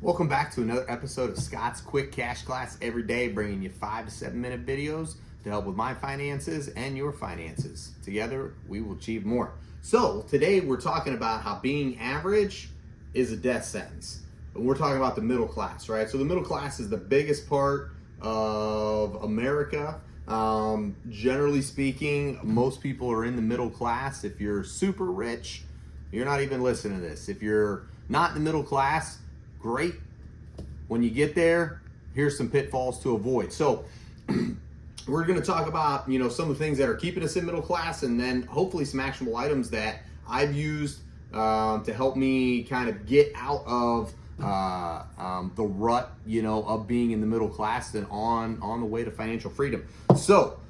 Welcome back to another episode of Scott's Quick Cash Class every day, bringing you 5 to 7 minute videos to help with my finances and your finances. Together, we will achieve more. So today we're talking about how being average is a death sentence. And we're talking about the middle class, right? So the middle class is the biggest part of America. Generally speaking, most people are in the middle class. If you're super rich, you're not even listening to this. If you're not in the middle class, great. When you get there, here's some pitfalls to avoid. So we're going to talk about, some of the things that are keeping us in middle class, and then hopefully some actionable items that I've used to help me kind of get out of the rut, of being in the middle class and on the way to financial freedom. So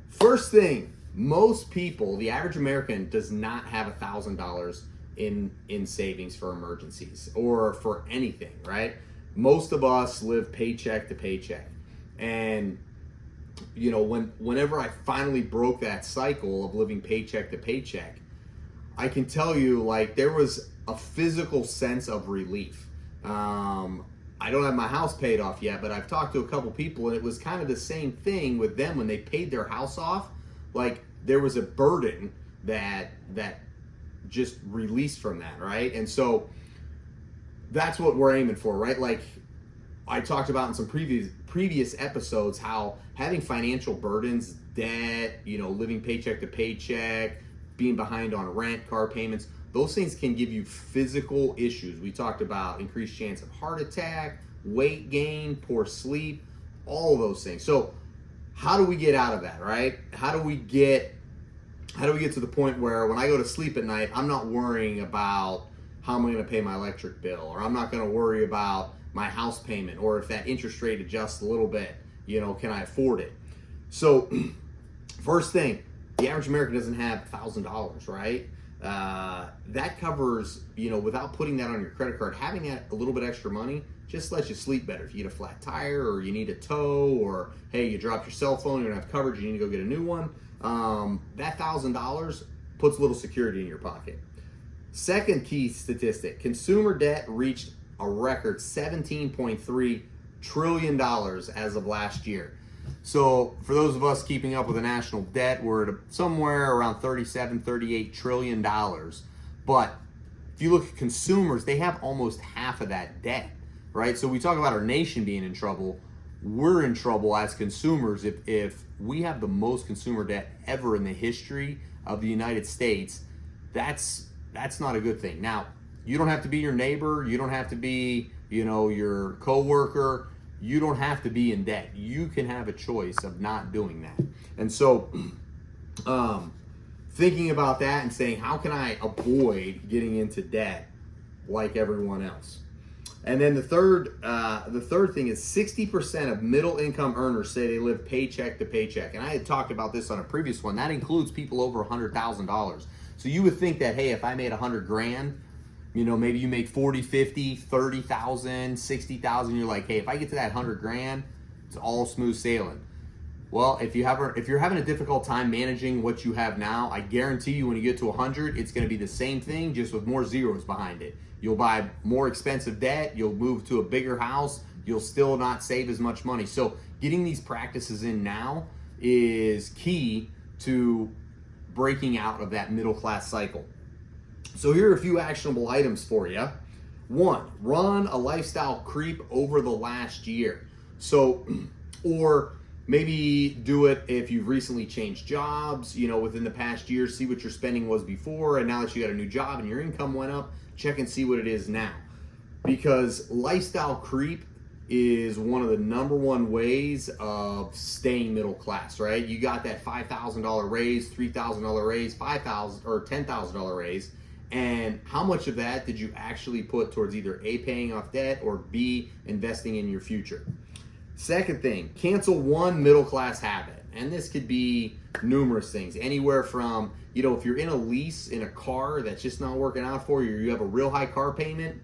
first thing, most people, the average American, does not have $1,000 in savings for emergencies or for anything, right? Most of us live paycheck to paycheck. And whenever I finally broke that cycle of living paycheck to paycheck, I can tell you, there was a physical sense of relief. I don't have my house paid off yet, but I've talked to a couple people, and it was kind of the same thing with them when they paid their house off. There was a burden that just released from that, right? And so that's what we're aiming for, right? I talked about in some previous episodes how having financial burdens, debt, living paycheck to paycheck, being behind on rent, car payments, those things can give you physical issues. We talked about increased chance of heart attack, weight gain, poor sleep, all of those things. So how do we get out of that, right? How do we get to the point where when I go to sleep at night, I'm not worrying about how am I going to pay my electric bill, or I'm not going to worry about my house payment, or if that interest rate adjusts a little bit, can I afford it? So first thing, the average American doesn't have $1,000, right? That covers, without putting that on your credit card, having that a little bit extra money just lets you sleep better. If you get a flat tire, or you need a tow, or hey, you dropped your cell phone, you don't have coverage, you need to go get a new one. That $1,000 puts a little security in your pocket. Second key statistic, consumer debt reached a record $17.3 trillion as of last year. So for those of us keeping up with the national debt, we're at somewhere around $38 trillion. But if you look at consumers, they have almost half of that debt, right? So we talk about our nation being in trouble. We're in trouble as consumers if we have the most consumer debt ever in the history of the United States. That's not a good thing. Now, you don't have to be your neighbor. You don't have to be, your coworker. You don't have to be in debt. You can have a choice of not doing that. And so, thinking about that and saying, how can I avoid getting into debt like everyone else? And then the third thing is 60% of middle income earners say they live paycheck to paycheck. And I had talked about this on a previous one. That includes people over $100,000. So you would think that, hey, if I made 100 grand, maybe you make 40, 50, 30,000, 60,000. You're like, hey, if I get to that 100 grand, it's all smooth sailing. Well, if you're having a difficult time managing what you have now, I guarantee you when you get to 100, it's going to be the same thing, just with more zeros behind it. You'll buy more expensive debt. You'll move to a bigger house. You'll still not save as much money. So getting these practices in now is key to breaking out of that middle class cycle. So here are a few actionable items for you. 1, run a lifestyle creep over the last year. So, or maybe do it if you've recently changed jobs, within the past year, see what your spending was before, and now that you got a new job and your income went up, check and see what it is now. Because lifestyle creep is one of the number one ways of staying middle class, right? You got that $5,000 raise, $3,000 raise, $5,000 or $10,000 raise, and how much of that did you actually put towards either A, paying off debt, or B, investing in your future? Second thing, cancel one middle class habit. And this could be numerous things, anywhere from, if you're in a lease in a car that's just not working out for you, or you have a real high car payment,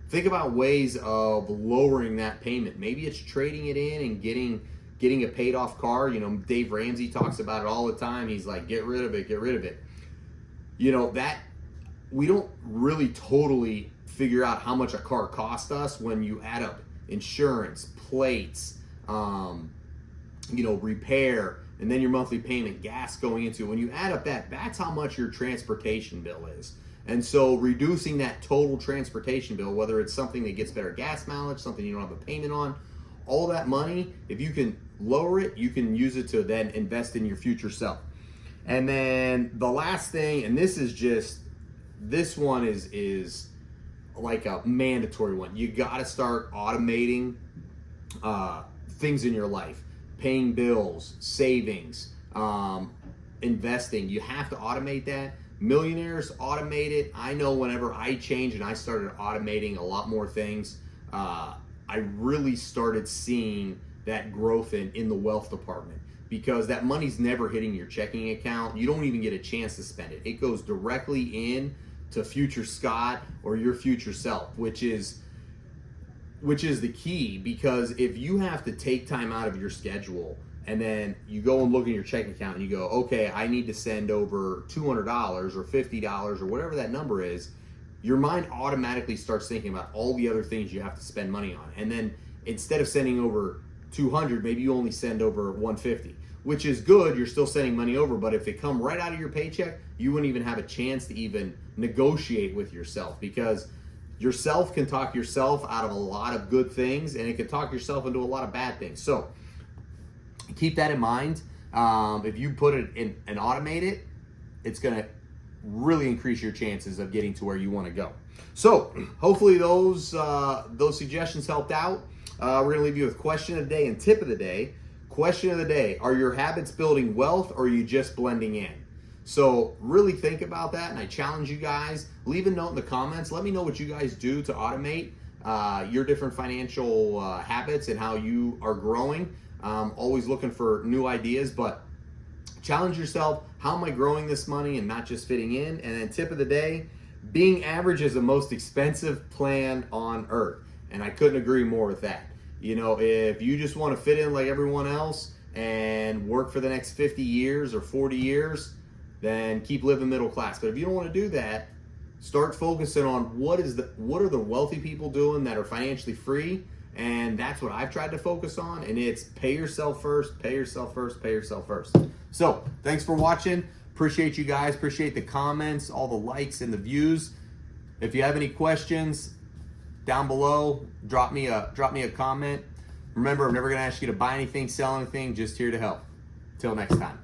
think about ways of lowering that payment. Maybe it's trading it in and getting a paid off car. Dave Ramsey talks about it all the time. He's like, get rid of it. That we don't really totally figure out how much a car cost us when you add up insurance, plates, repair, and then your monthly payment, gas going into. When you add up that's how much your transportation bill is. And so reducing that total transportation bill, whether it's something that gets better gas mileage, something you don't have a payment on, all that money, if you can lower it, you can use it to then invest in your future self. And then the last thing, and this one is like a mandatory one. You got to start automating things in your life, paying bills, savings, investing. You have to automate that. Millionaires automate it. I know whenever I changed and I started automating a lot more things, I really started seeing that growth in the wealth department, because that money's never hitting your checking account. You don't even get a chance to spend it. It goes directly in to future Scott or your future self, which is the key. Because if you have to take time out of your schedule and then you go and look in your checking account and you go, okay, I need to send over $200 or $50 or whatever that number is, your mind automatically starts thinking about all the other things you have to spend money on. And then instead of sending over 200, maybe you only send over 150, which is good. You're still sending money over, but if it come right out of your paycheck, you wouldn't even have a chance to even negotiate with yourself, because yourself can talk yourself out of a lot of good things, and it can talk yourself into a lot of bad things. So keep that in mind. If you put it in and automate it, it's going to really increase your chances of getting to where you want to go. So hopefully those suggestions helped out. We're going to leave you with question of the day and tip of the day. Question of the day: are your habits building wealth, or are you just blending in? So really think about that, and I challenge you guys, leave a note in the comments. Let me know what you guys do to automate your different financial habits and how you are growing. Always looking for new ideas, but challenge yourself. How am I growing this money and not just fitting in? And then tip of the day: being average is the most expensive plan on earth. And I couldn't agree more with that. If you just want to fit in like everyone else and work for the next 50 years or 40 years, then keep living middle class. But if you don't want to do that, start focusing on what are the wealthy people doing that are financially free. And that's what I've tried to focus on. And it's pay yourself first, pay yourself first, pay yourself first. So thanks for watching. Appreciate you guys. Appreciate the comments, all the likes and the views. If you have any questions, down below, drop me a comment. Remember, I'm never going to ask you to buy anything, sell anything, just here to help. Till next time.